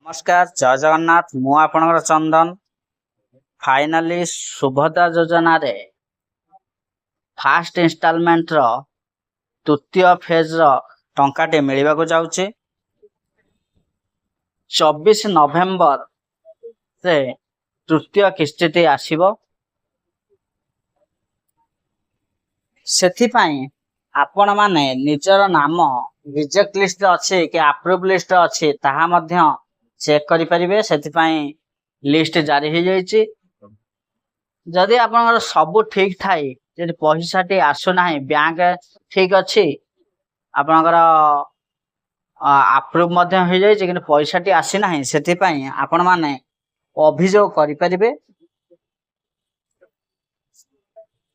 नमस्कार जय जगन्नाथ मु आपणकर चंदन फाइनाली सुभद्रा योजना रे फास्ट इंस्टॉलमेंट रो तृतीय फेज रो टंकाटे मिलवा को जाउचे 24 नवेम्बर से तृतीय किस्ती आसीबो। सेथिपाई आपण माने निजर नाम रिजेक्ट लिस्ट अच्छे कि अप्रूव लिस्ट अच्छे ताहा मध्य चेक करि परिबे। सेथिपाई लिस्ट जारी हो जाइछि। जदि आपनकर सब ठीक थाई जे पैसा टी आसु नाही बैंक ठीक अछि आपनकर अप्रूव मध्य हो जाइछि कि पैसा टी आसी नाही सेथिपाई आपण माने अभियोग करि परिबे।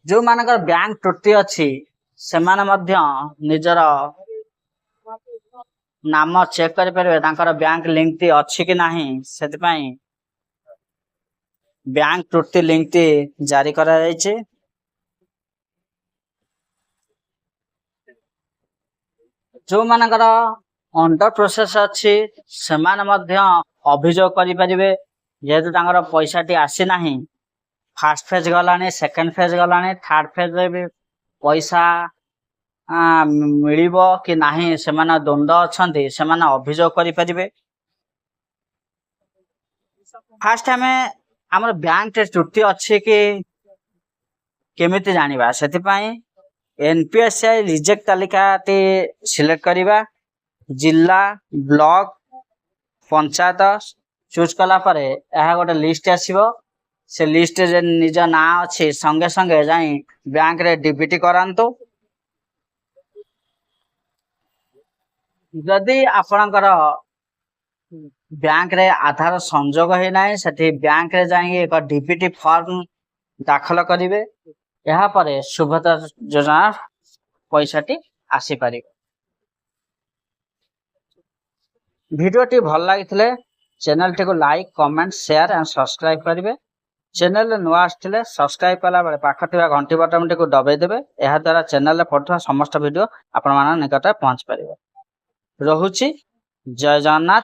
जो मानकर बैंक त्रुटि अछि सेमाने मध्य निजर नाम चेक करि परिबे तांकर बैंक लिंक टी अछि कि नाही सेथिपाई बैंक त्रुटि लिंक टी जारी करा जाइछे। जो मानकर अंडर प्रोसेस अछि सेमाने मध्य अभियोग करि परिबे जेहेतु तांकर पैसा टी आसी नाही। फर्स्ट फेज गलाने सेकंड फेज गलाने थर्ड फेज रे भी पैसा मिलिबो कि नाही सेमाने द्वंद्व अछंती सेमाने अभियोग करि परिबे। फास्ट हमें हमर बैंक टे त्रुटि अछि कि केमिति जानिबा सेथिपाई एनपीएसआई रिजेक्ट तालिका टी सिलेक्ट करिबा। जिला ब्लॉक पंचायत चूज कला परे एहा गोटे लिस्ट आसीबो। से लिस्ट जे निज ना अछि संगे संगे जाई बैंक रे डीबीटी करांतो। जदि आपणकर बैंक रे आधार संजोग हे नाही सेठी बैंक रे जाई एक डीबीटी फॉर्म दाखल करिवे। एहा परे सुभद्रा योजना पैसाटी आसी पारिबो। वीडियो टी भल लागिथिले चैनल टी को like comment share and subscribe करिवे। चैनल नुआ आस्थिले सब्सक्राइब कला बेले पाख थिबा घंटी बटन टी को दबाई देबे। एहा द्वारा चैनल रे पडुवा समस्त वीडियो आपण मान निकट पहुंच परिबो। रहुछि जय जगन्नाथ।